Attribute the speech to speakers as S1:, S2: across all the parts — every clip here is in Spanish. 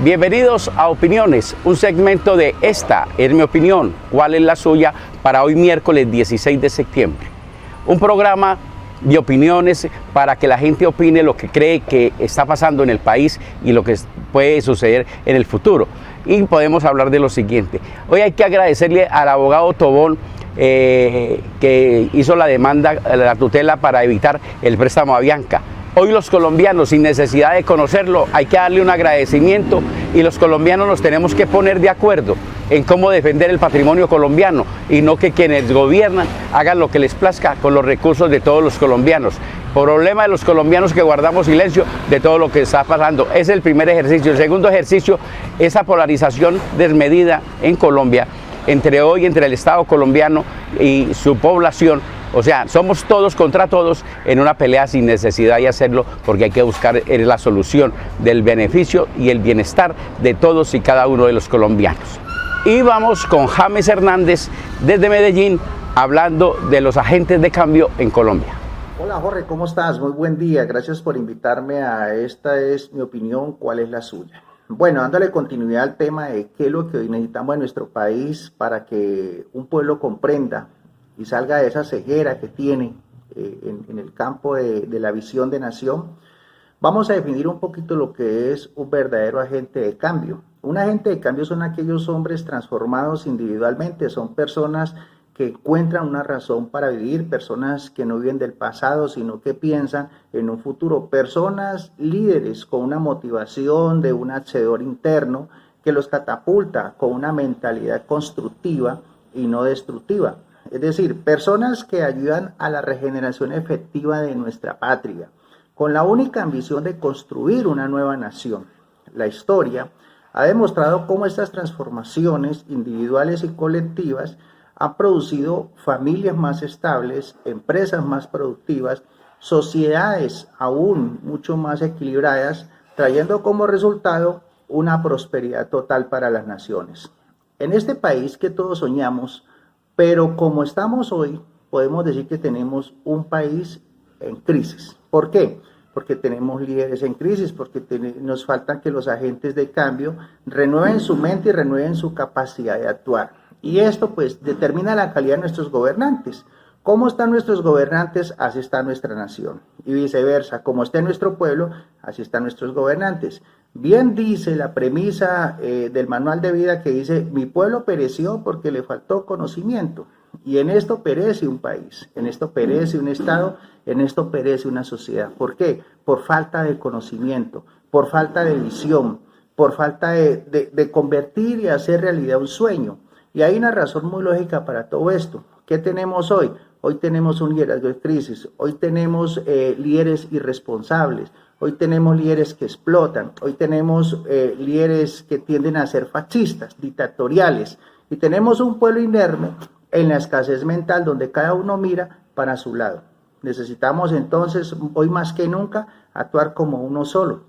S1: Bienvenidos a Opiniones, un segmento de Esta es mi opinión, ¿cuál es la suya? Para hoy miércoles 16 de septiembre. Un programa de opiniones para que la gente opine lo que cree que está pasando en el país y lo que puede suceder en el futuro. Y podemos hablar de lo siguiente. Hoy hay que agradecerle al abogado Tobón que hizo la demanda, la tutela para evitar el préstamo a Bianca. Hoy los colombianos, sin necesidad de conocerlo, hay que darle un agradecimiento y los colombianos nos tenemos que poner de acuerdo en cómo defender el patrimonio colombiano y no que quienes gobiernan hagan lo que les plazca con los recursos de todos los colombianos. Problema de los colombianos que guardamos silencio de todo lo que está pasando. Ese es el primer ejercicio. El segundo ejercicio, esa polarización desmedida en Colombia entre el Estado colombiano y su población. O sea, somos todos contra todos en una pelea sin necesidad de hacerlo, porque hay que buscar la solución del beneficio y el bienestar de todos y cada uno de los colombianos. Y vamos con James Hernández desde Medellín, hablando de los agentes de cambio en Colombia.
S2: Hola Jorge, ¿cómo estás? Muy buen día, gracias por invitarme a Esta es mi opinión, ¿cuál es la suya? Bueno, dándole continuidad al tema de qué es lo que hoy necesitamos en nuestro país para que un pueblo comprenda y salga de esa ceguera que tiene en el campo de la visión de nación, vamos a definir un poquito lo que es un verdadero agente de cambio. Un agente de cambio son aquellos hombres transformados individualmente, son personas que encuentran una razón para vivir, personas que no viven del pasado, sino que piensan en un futuro, personas líderes con una motivación de un hacedor interno que los catapulta con una mentalidad constructiva y no destructiva. Es decir, personas que ayudan a la regeneración efectiva de nuestra patria, con la única ambición de construir una nueva nación. La historia ha demostrado cómo estas transformaciones individuales y colectivas han producido familias más estables, empresas más productivas, sociedades aún mucho más equilibradas, trayendo como resultado una prosperidad total para las naciones. En este país que todos soñamos, pero como estamos hoy, podemos decir que tenemos un país en crisis. ¿Por qué? Porque tenemos líderes en crisis, porque nos falta que los agentes de cambio renueven su mente y renueven su capacidad de actuar. Y esto pues determina la calidad de nuestros gobernantes. ¿Cómo están nuestros gobernantes? Así está nuestra nación. Y viceversa, como está nuestro pueblo, así están nuestros gobernantes. Bien dice la premisa del manual de vida que dice, mi pueblo pereció porque le faltó conocimiento. Y en esto perece un país, en esto perece un Estado, en esto perece una sociedad. ¿Por qué? Por falta de conocimiento, por falta de visión, por falta de convertir y hacer realidad un sueño. Y hay una razón muy lógica para todo esto. ¿Qué tenemos hoy? Hoy tenemos un liderazgo de crisis, hoy tenemos líderes irresponsables, hoy tenemos líderes que explotan, hoy tenemos líderes que tienden a ser fascistas, dictatoriales, y tenemos un pueblo inerme en la escasez mental donde cada uno mira para su lado. Necesitamos entonces, hoy más que nunca, actuar como uno solo,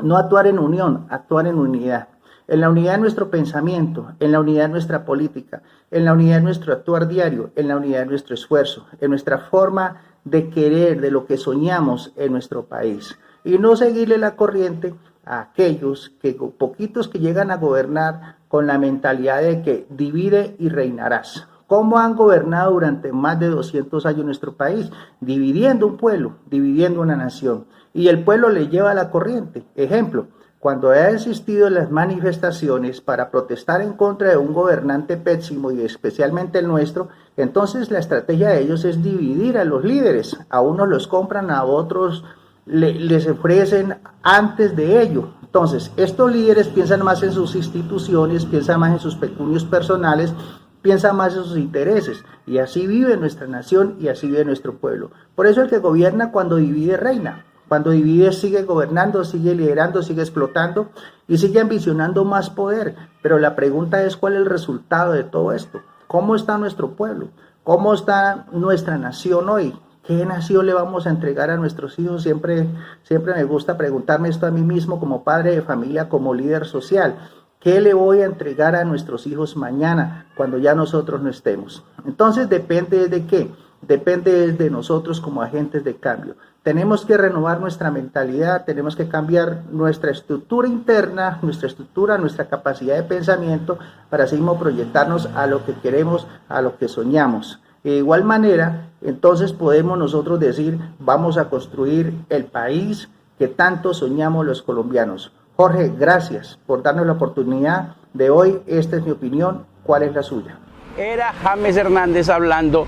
S2: no actuar en unión, actuar en unidad. En la unidad de nuestro pensamiento, en la unidad de nuestra política, en la unidad de nuestro actuar diario, en la unidad de nuestro esfuerzo, en nuestra forma de querer, de lo que soñamos en nuestro país. Y no seguirle la corriente a aquellos poquitos que llegan a gobernar con la mentalidad de que divide y reinarás. ¿Cómo han gobernado durante más de 200 años nuestro país? Dividiendo un pueblo, dividiendo una nación. Y el pueblo le lleva la corriente. Ejemplo, cuando ha existido las manifestaciones para protestar en contra de un gobernante pésimo y especialmente el nuestro, entonces la estrategia de ellos es dividir a los líderes. A unos los compran, a otros les ofrecen antes de ello. Entonces, estos líderes piensan más en sus instituciones, piensan más en sus pecunios personales, piensan más en sus intereses. Y así vive nuestra nación y así vive nuestro pueblo. Por eso el que gobierna cuando divide reina. Cuando divide sigue gobernando, sigue liderando, sigue explotando y sigue ambicionando más poder. Pero la pregunta es ¿cuál es el resultado de todo esto? ¿Cómo está nuestro pueblo? ¿Cómo está nuestra nación hoy? ¿Qué nación le vamos a entregar a nuestros hijos? Siempre me gusta preguntarme esto a mí mismo como padre de familia, como líder social. ¿Qué le voy a entregar a nuestros hijos mañana cuando ya nosotros no estemos? Entonces depende de qué. depende de nosotros como agentes de cambio. Tenemos que renovar nuestra mentalidad, tenemos que cambiar nuestra estructura interna, nuestra capacidad de pensamiento para así mismo proyectarnos a lo que queremos, a lo que soñamos. De igual manera, entonces podemos nosotros decir, vamos a construir el país que tanto soñamos los colombianos. Jorge, gracias por darnos la oportunidad de hoy. Esta es mi opinión. ¿Cuál es la suya?
S1: Era James Hernández hablando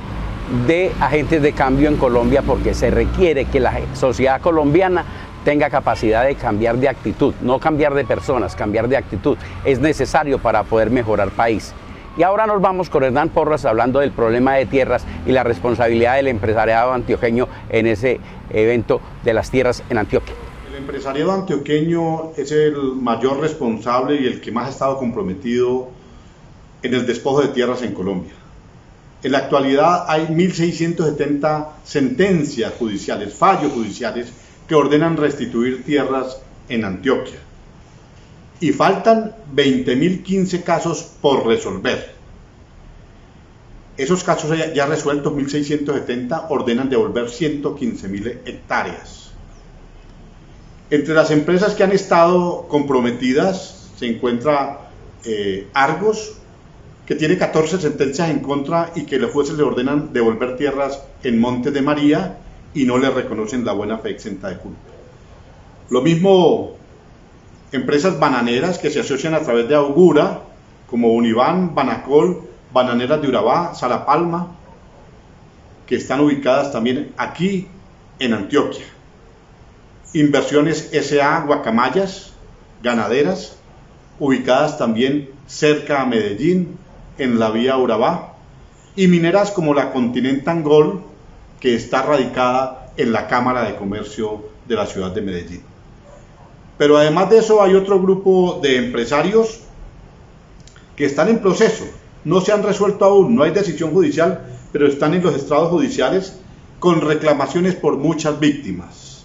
S1: de agentes de cambio en Colombia, porque se requiere que la sociedad colombiana tenga capacidad de cambiar de actitud, no cambiar de personas, cambiar de actitud. Es necesario para poder mejorar país. Y ahora nos vamos con Hernán Porras hablando del problema de tierras y la responsabilidad del empresariado antioqueño en ese evento de las tierras en Antioquia.
S3: El empresariado antioqueño es el mayor responsable y el que más ha estado comprometido en el despojo de tierras en Colombia. En la actualidad hay 1.670 sentencias judiciales, fallos judiciales que ordenan restituir tierras en Antioquia. Y faltan 20.015 casos por resolver. Esos casos ya resueltos, 1.670, ordenan devolver 115.000 hectáreas. Entre las empresas que han estado comprometidas se encuentra Argos, que tiene 14 sentencias en contra y que los jueces le ordenan devolver tierras en Montes de María y no le reconocen la buena fe exenta de culpa. Lo mismo empresas bananeras que se asocian a través de Augura, como Univan, Banacol, Bananeras de Urabá, Salapalma, que están ubicadas también aquí en Antioquia. Inversiones S.A. Guacamayas, ganaderas, ubicadas también cerca a Medellín, en la vía Urabá, y mineras como la Continental Gold, que está radicada en la Cámara de Comercio de la ciudad de Medellín. Pero además de eso hay otro grupo de empresarios que están en proceso, no se han resuelto aún, no hay decisión judicial, pero están en los estrados judiciales con reclamaciones por muchas víctimas.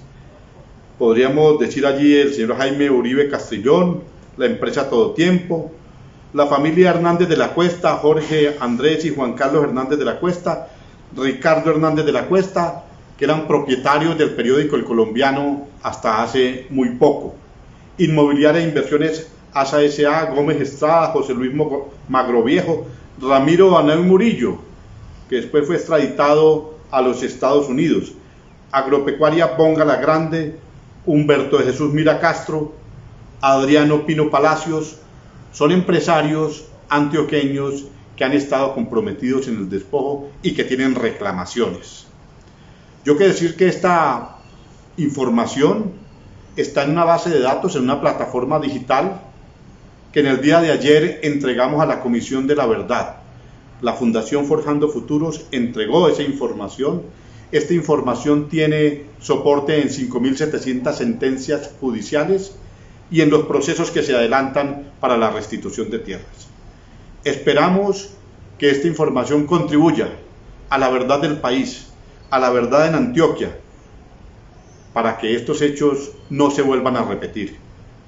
S3: Podríamos decir allí el señor Jaime Uribe Castrillón, la empresa Todo Tiempo, la familia Hernández de la Cuesta, Jorge Andrés y Juan Carlos Hernández de la Cuesta, Ricardo Hernández de la Cuesta, que eran propietarios del periódico El Colombiano hasta hace muy poco. Inmobiliaria e Inversiones ASA S.A., Gómez Estrada, José Luis Magroviejo, Ramiro Anay Murillo, que después fue extraditado a los Estados Unidos, Agropecuaria Bonga la Grande, Humberto de Jesús Mira Castro, Adriano Pino Palacios, son empresarios antioqueños que han estado comprometidos en el despojo y que tienen reclamaciones. Yo quiero decir que esta información está en una base de datos, en una plataforma digital que en el día de ayer entregamos a la Comisión de la Verdad. La Fundación Forjando Futuros entregó esa información. Esta información tiene soporte en 5.700 sentencias judiciales y en los procesos que se adelantan para la restitución de tierras. Esperamos que esta información contribuya a la verdad del país, a la verdad en Antioquia, para que estos hechos no se vuelvan a repetir,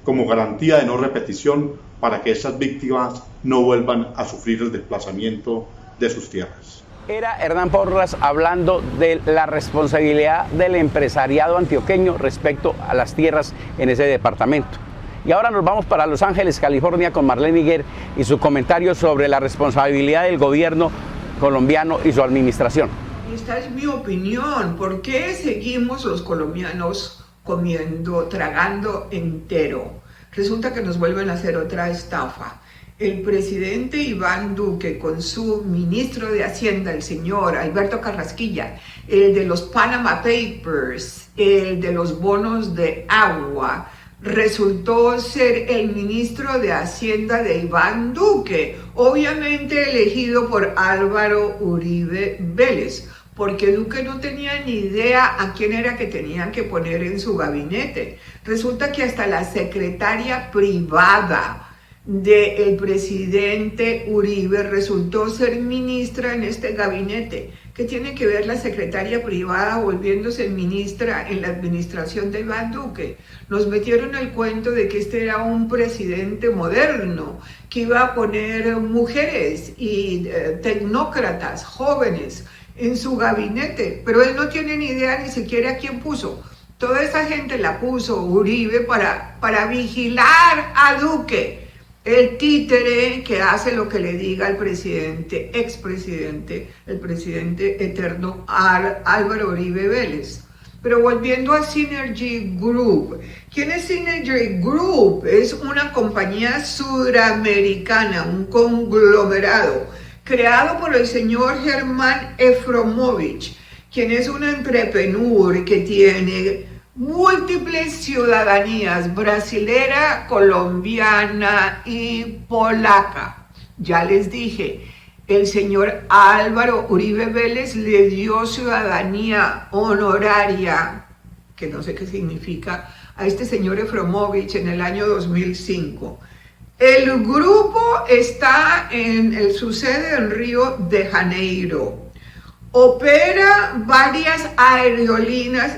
S3: como garantía de no repetición, para que esas víctimas no vuelvan a sufrir el desplazamiento de sus tierras.
S1: Era Hernán Porras hablando de la responsabilidad del empresariado antioqueño respecto a las tierras en ese departamento. Y ahora nos vamos para Los Ángeles, California, con Marlene Higuer y su comentario sobre la responsabilidad del gobierno colombiano y su administración.
S4: Esta es mi opinión. ¿Por qué seguimos los colombianos tragando entero? Resulta que nos vuelven a hacer otra estafa. El presidente Iván Duque con su ministro de Hacienda, el señor Alberto Carrasquilla, el de los Panama Papers, el de los bonos de agua, resultó ser el ministro de Hacienda de Iván Duque, obviamente elegido por Álvaro Uribe Vélez, porque Duque no tenía ni idea a quién era que tenían que poner en su gabinete. Resulta que hasta la secretaria privada del presidente Uribe resultó ser ministra en este gabinete. ¿Qué tiene que ver la secretaria privada volviéndose ministra en la administración de Iván Duque? Nos metieron el cuento de que este era un presidente moderno, que iba a poner mujeres y tecnócratas jóvenes en su gabinete, pero él no tiene ni idea ni siquiera quién puso. Toda esa gente la puso Uribe para vigilar a Duque, el títere que hace lo que le diga el presidente, expresidente, el presidente eterno Álvaro Uribe Vélez. Pero volviendo a Synergy Group, ¿quién es Synergy Group? Es una compañía sudamericana, un conglomerado, creado por el señor Germán Efromovich, quien es un entrepreneur que tiene múltiples ciudadanías, brasilera, colombiana y polaca. Ya les dije, el señor Álvaro Uribe Vélez le dio ciudadanía honoraria, que no sé qué significa, a este señor Efromovich en el año 2005. El grupo está en su sede en Río de Janeiro. Opera varias aerolíneas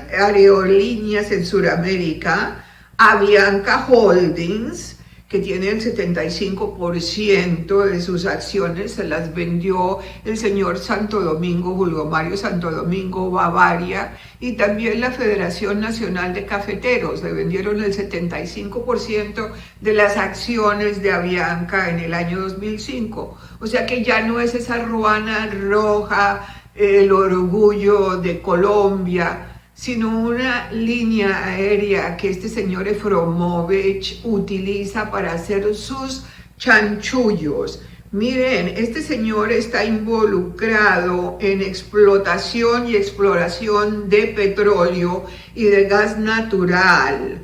S4: en Sudamérica. Avianca Holdings, que tiene el 75% de sus acciones, se las vendió el señor Santo Domingo, Julio Mario Santo Domingo Bavaria, y también la Federación Nacional de Cafeteros, le vendieron el 75% de las acciones de Avianca en el año 2005. O sea que ya no es esa ruana roja, el orgullo de Colombia, sino una línea aérea que este señor Efromovich utiliza para hacer sus chanchullos. Miren, este señor está involucrado en explotación y exploración de petróleo y de gas natural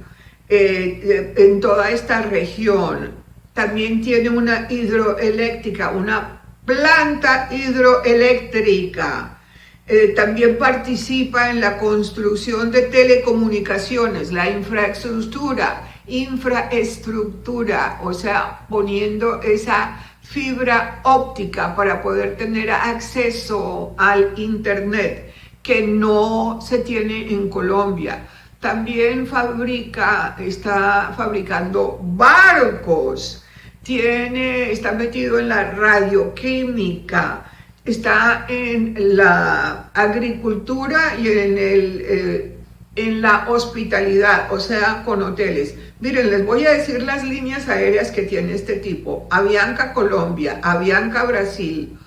S4: en toda esta región. También tiene una hidroeléctrica, una planta hidroeléctrica. También participa en la construcción de telecomunicaciones, la infraestructura, o sea, poniendo esa fibra óptica para poder tener acceso al internet que no se tiene en Colombia. También está fabricando barcos, está metido en la radioquímica, está en la agricultura y en la hospitalidad, o sea, con hoteles. Miren, les voy a decir las líneas aéreas que tiene este tipo: Avianca Colombia, Avianca Brasil,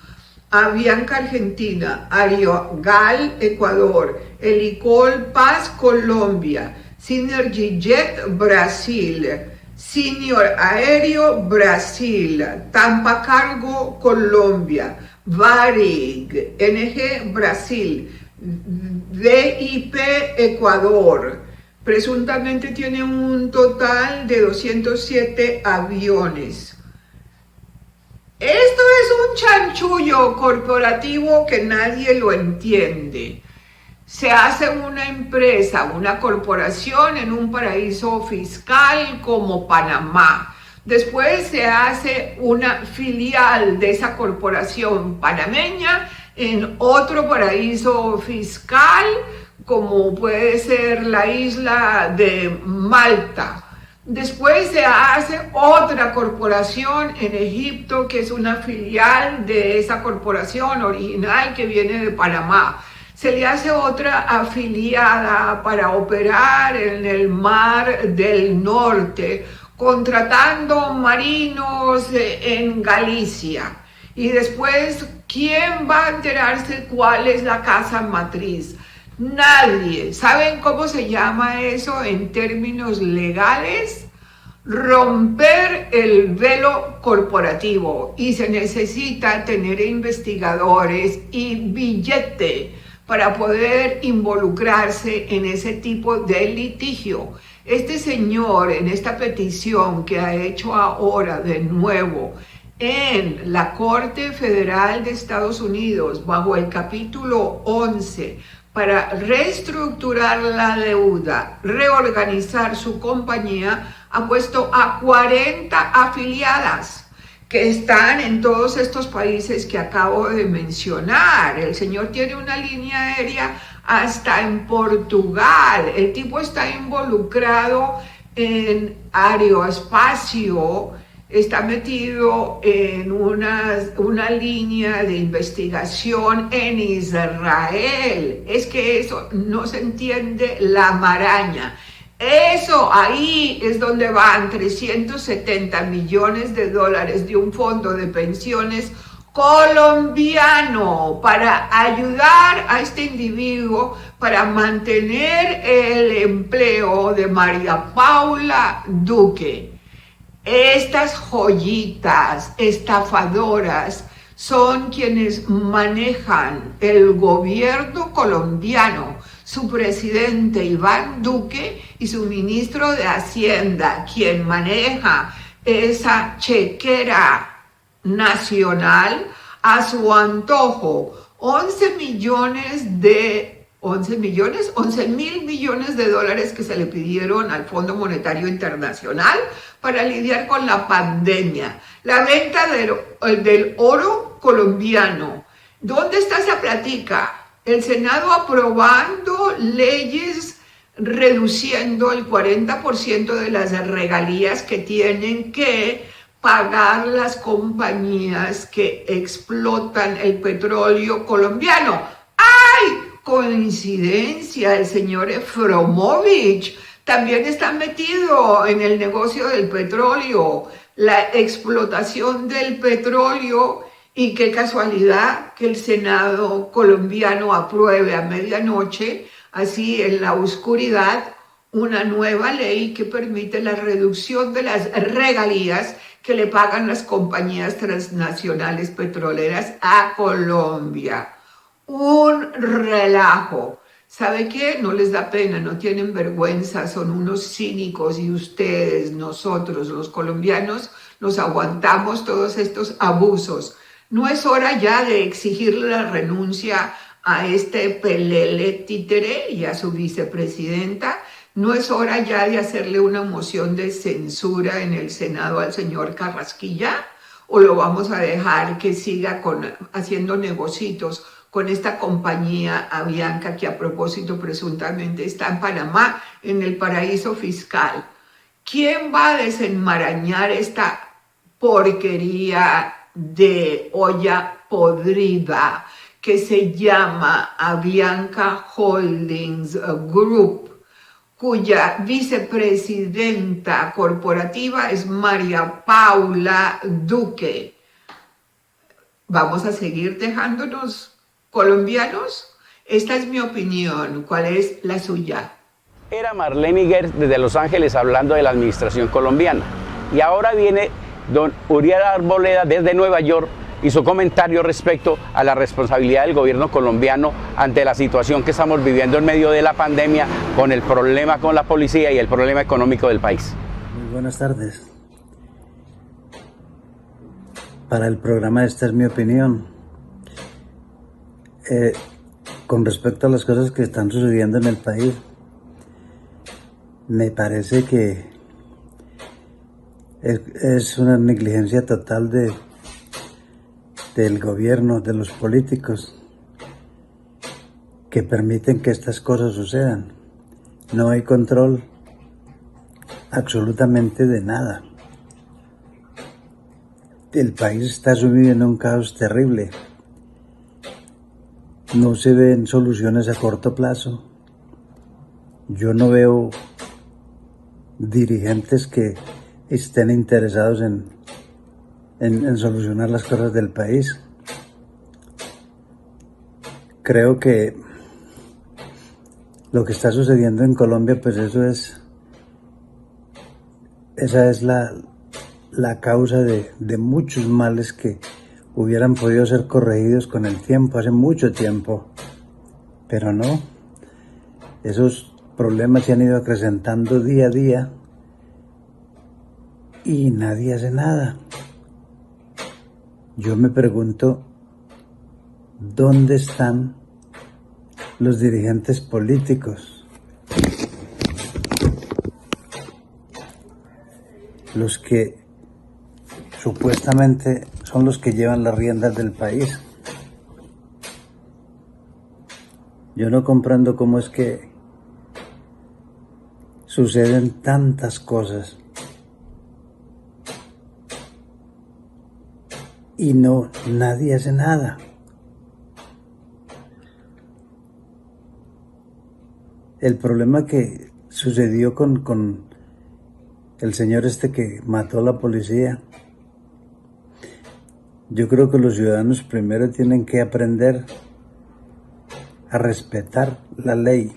S4: Avianca Argentina, Aerogal Ecuador, Helicol Paz Colombia, Synergy Jet Brasil, Senior Aéreo Brasil, Tampa Cargo Colombia, Varig, NG Brasil, VIP Ecuador. Presuntamente tiene un total de 207 aviones. Esto es un chanchullo corporativo que nadie lo entiende. Se hace una empresa, una corporación en un paraíso fiscal como Panamá. Después se hace una filial de esa corporación panameña en otro paraíso fiscal, como puede ser la isla de Malta. Después se hace otra corporación en Egipto, que es una filial de esa corporación original que viene de Panamá. Se le hace otra afiliada para operar en el Mar del Norte, contratando marinos en Galicia. Y después, ¿quién va a enterarse cuál es la casa matriz? Nadie. ¿Saben cómo se llama eso en términos legales? Romper el velo corporativo, y se necesita tener investigadores y billete para poder involucrarse en ese tipo de litigio. Este señor, en esta petición que ha hecho ahora de nuevo en la Corte Federal de Estados Unidos, bajo el capítulo 11, para reestructurar la deuda, reorganizar su compañía, ha puesto a 40 afiliadas que están en todos estos países que acabo de mencionar. El señor tiene una línea aérea hasta en Portugal. El tipo está involucrado en aeroespacio, está metido en una línea de investigación en Israel. Es que eso no se entiende la maraña. Eso, ahí es donde van 370 millones de dólares de un fondo de pensiones colombiano para ayudar a este individuo para mantener el empleo de María Paula Duque. Estas joyitas estafadoras son quienes manejan el gobierno colombiano, su presidente Iván Duque y su ministro de Hacienda, quien maneja esa chequera nacional a su antojo. 11 mil millones de dólares que se le pidieron al Fondo Monetario Internacional para lidiar con la pandemia. La venta del oro colombiano. ¿Dónde está esa plática? El Senado aprobando leyes reduciendo el 40% de las regalías que tienen que pagar las compañías que explotan el petróleo colombiano. ¡Ay! Coincidencia, el señor Efromovich también está metido en el negocio del petróleo, la explotación del petróleo, y qué casualidad que el Senado colombiano apruebe a medianoche, así en la oscuridad, una nueva ley que permite la reducción de las regalías que le pagan las compañías transnacionales petroleras a Colombia. Un relajo. ¿Sabe qué? No les da pena, no tienen vergüenza, son unos cínicos y ustedes, nosotros, los colombianos, nos aguantamos todos estos abusos. ¿No es hora ya de exigirle la renuncia a este pelele títere y a su vicepresidenta? ¿No es hora ya de hacerle una moción de censura en el Senado al señor Carrasquilla? ¿O lo vamos a dejar que siga haciendo negocios con esta compañía Avianca que a propósito presuntamente está en Panamá, en el paraíso fiscal? ¿Quién va a desenmarañar esta porquería de olla podrida que se llama Avianca Holdings Group, cuya vicepresidenta corporativa es María Paula Duque? ¿Vamos a seguir dejándonos colombianos? Esta es mi opinión. ¿Cuál es la suya?
S1: Era Marlene Gers desde Los Ángeles hablando de la administración colombiana. Y ahora viene don Uriel Arboleda desde Nueva York y su comentario respecto a la responsabilidad del gobierno colombiano ante la situación que estamos viviendo en medio de la pandemia, con el problema con la policía y el problema económico del país.
S5: Muy buenas tardes. Para el programa esta es mi opinión. Con respecto a las cosas que están sucediendo en el país, me parece que es una negligencia total del gobierno, de los políticos, que permiten que estas cosas sucedan. No hay control absolutamente de nada. El país está sumido en un caos terrible. No se ven soluciones a corto plazo. Yo no veo dirigentes que estén interesados en solucionar las cosas del país. Creo que lo que está sucediendo en Colombia, pues esa es la causa de muchos males que hubieran podido ser corregidos con el tiempo, hace mucho tiempo, pero no. Esos problemas se han ido acrecentando día a día y nadie hace nada. Yo me pregunto, ¿dónde están los dirigentes políticos? Los que supuestamente son los que llevan las riendas del país. Yo no comprendo cómo es que suceden tantas cosas y no, nadie hace nada. El problema que sucedió con el señor este que mató a la policía, yo creo que los ciudadanos primero tienen que aprender a respetar la ley.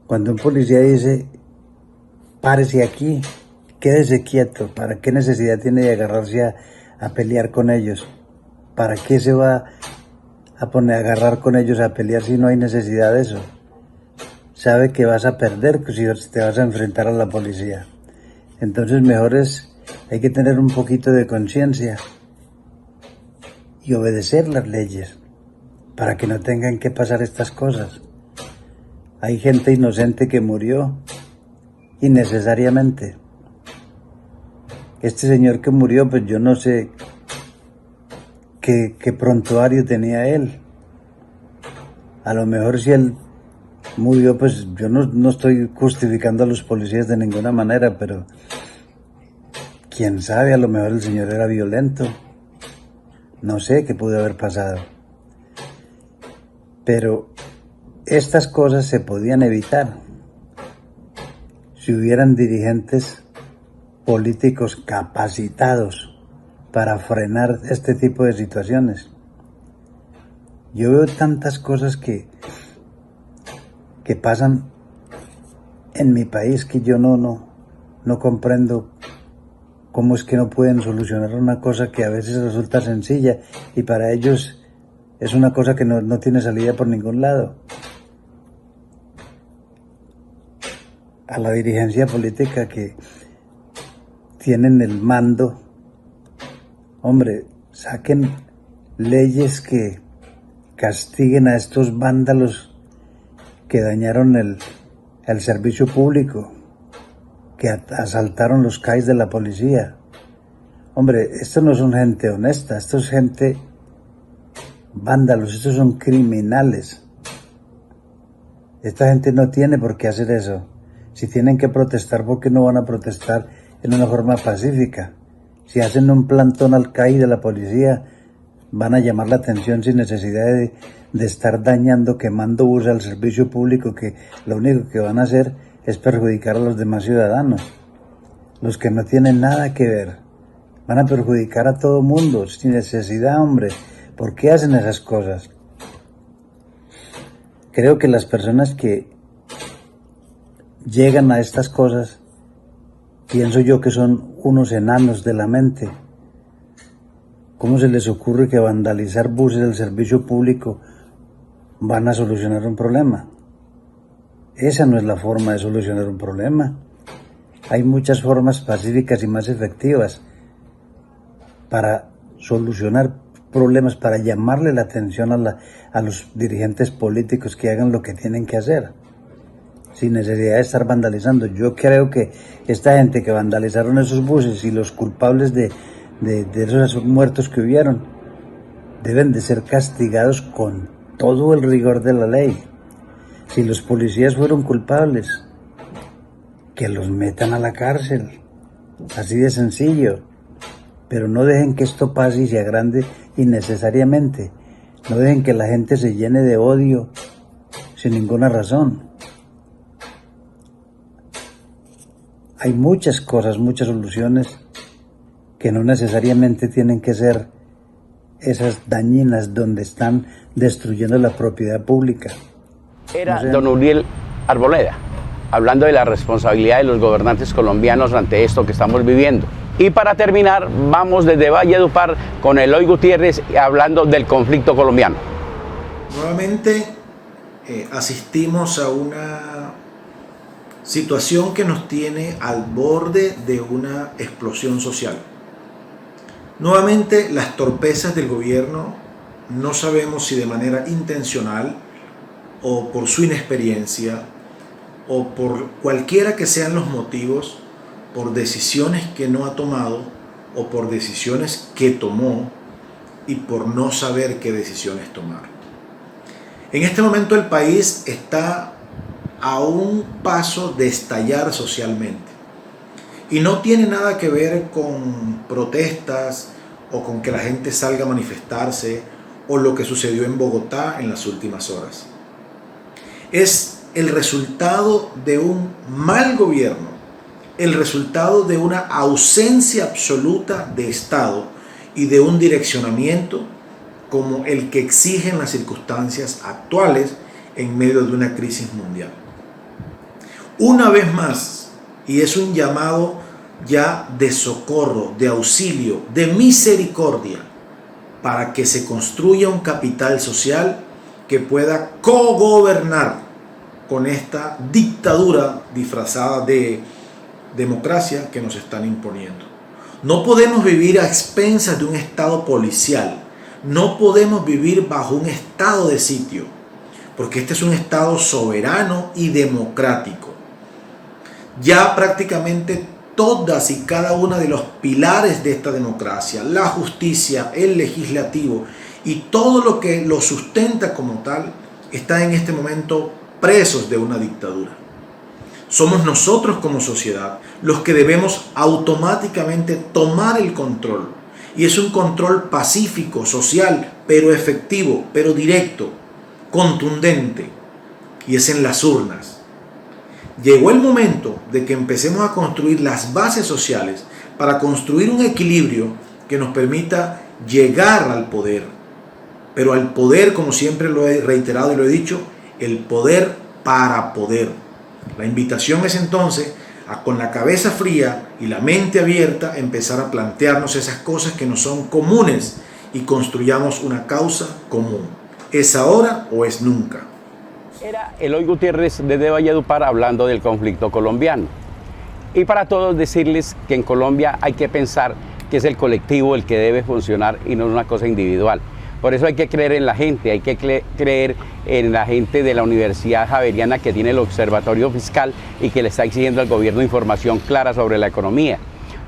S5: Cuando un policía dice, párese aquí, quédese quieto, ¿para qué necesidad tiene de agarrarse a pelear con ellos? ¿Para qué se va a poner a agarrar con ellos a pelear si no hay necesidad de eso? Sabe que vas a perder si te vas a enfrentar a la policía. Entonces hay que tener un poquito de conciencia y obedecer las leyes para que no tengan que pasar estas cosas. Hay gente inocente que murió innecesariamente. Este señor que murió, pues yo no sé qué prontuario tenía él. A lo mejor si él murió, pues yo no estoy justificando a los policías de ninguna manera, pero quién sabe, a lo mejor el señor era violento. No sé qué pudo haber pasado. Pero estas cosas se podían evitar si hubieran dirigentes políticos capacitados para frenar este tipo de situaciones. Yo veo tantas cosas que pasan en mi país que yo no comprendo cómo es que no pueden solucionar una cosa que a veces resulta sencilla y para ellos es una cosa que no tiene salida por ningún lado. A la dirigencia política que tienen el mando, hombre, saquen leyes que castiguen a estos vándalos que dañaron el servicio público, que asaltaron los CAIs de la policía. Hombre, esto no son gente honesta, esto es gente vándalos, estos son criminales. Esta gente no tiene por qué hacer eso. Si tienen que protestar, ¿por qué no van a protestar en una forma pacífica? Si hacen un plantón al CAI de la policía, van a llamar la atención sin necesidad de estar dañando, quemando buses al servicio público, que lo único que van a hacer es perjudicar a los demás ciudadanos. Los que no tienen nada que ver. Van a perjudicar a todo mundo, sin necesidad, hombre. ¿Por qué hacen esas cosas? Creo que las personas que llegan a estas cosas, pienso yo que son unos enanos de la mente. ¿Cómo se les ocurre que vandalizar buses del servicio público van a solucionar un problema? Esa no es la forma de solucionar un problema. Hay muchas formas pacíficas y más efectivas para solucionar problemas, para llamarle la atención a los dirigentes políticos que hagan lo que tienen que hacer, sin necesidad de estar vandalizando. Yo creo que esta gente que vandalizaron esos buses y los culpables de esos muertos que hubieron deben de ser castigados con todo el rigor de la ley. Si los policías fueron culpables, que los metan a la cárcel, así de sencillo. Pero no dejen que esto pase y se agrande innecesariamente. No dejen que la gente se llene de odio sin ninguna razón. Hay muchas cosas, muchas soluciones que no necesariamente tienen que ser esas dañinas donde están destruyendo la propiedad pública.
S1: Era don Uriel Arboleda, hablando de la responsabilidad de los gobernantes colombianos ante esto que estamos viviendo. Y para terminar, vamos desde Valledupar con Eloy Gutiérrez hablando del conflicto colombiano.
S6: Nuevamente asistimos a una situación que nos tiene al borde de una explosión social. Nuevamente las torpezas del gobierno, no sabemos si de manera intencional o por su inexperiencia o por cualquiera que sean los motivos, por decisiones que no ha tomado o por decisiones que tomó y por no saber qué decisiones tomar. En este momento el país está a un paso de estallar socialmente Y no tiene nada que ver con protestas o con que la gente salga a manifestarse o lo que sucedió en Bogotá en las últimas horas. Es el resultado de un mal gobierno, el resultado de una ausencia absoluta de Estado y de un direccionamiento como el que exigen las circunstancias actuales en medio de una crisis mundial. Una vez más, y es un llamado ya de socorro, de auxilio, de misericordia, para que se construya un capital social que pueda cogobernar con esta dictadura disfrazada de democracia que nos están imponiendo. No podemos vivir a expensas de un estado policial, no podemos vivir bajo un estado de sitio, porque este es un estado soberano y democrático. Ya prácticamente todas y cada una de los pilares de esta democracia, la justicia, el legislativo y todo lo que lo sustenta como tal, está en este momento presos de una dictadura. Somos nosotros como sociedad los que debemos automáticamente tomar el control. Y es un control pacífico, social, pero efectivo, pero directo, contundente. Y es en las urnas. Llegó el momento de que empecemos a construir las bases sociales para construir un equilibrio que nos permita llegar al poder. Pero al poder, como siempre lo he reiterado y lo he dicho, el poder para poder. La invitación es entonces a, con la cabeza fría y la mente abierta, empezar a plantearnos esas cosas que nos son comunes y construyamos una causa común. ¿Es ahora o es nunca?
S1: Era Eloy Gutiérrez desde Valledupar hablando del conflicto colombiano. Y para todos decirles que en Colombia hay que pensar que es el colectivo el que debe funcionar y no una cosa individual. Por eso hay que creer en la gente, hay que creer en la gente de la Universidad Javeriana que tiene el Observatorio Fiscal y que le está exigiendo al gobierno información clara sobre la economía.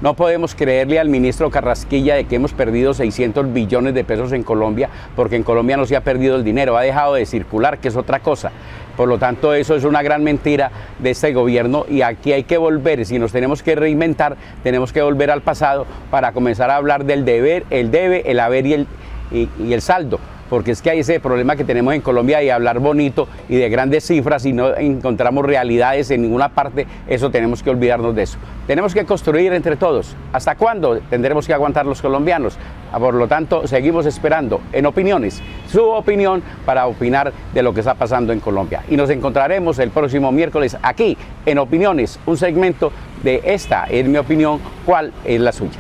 S1: No podemos creerle al ministro Carrasquilla de que hemos perdido 600 billones de pesos en Colombia, porque en Colombia no se ha perdido el dinero, ha dejado de circular, que es otra cosa. Por lo tanto, eso es una gran mentira de este gobierno y aquí hay que volver, si nos tenemos que reinventar, tenemos que volver al pasado para comenzar a hablar del deber, el debe, el haber y el saldo. Porque es que hay ese problema que tenemos en Colombia de hablar bonito y de grandes cifras y no encontramos realidades en ninguna parte. Eso tenemos que olvidarnos de eso. Tenemos que construir entre todos. ¿Hasta cuándo tendremos que aguantar los colombianos? Por lo tanto, seguimos esperando en Opiniones, su opinión para opinar de lo que está pasando en Colombia. Y nos encontraremos el próximo miércoles aquí en Opiniones, un segmento de esta es mi opinión, ¿cuál es la suya?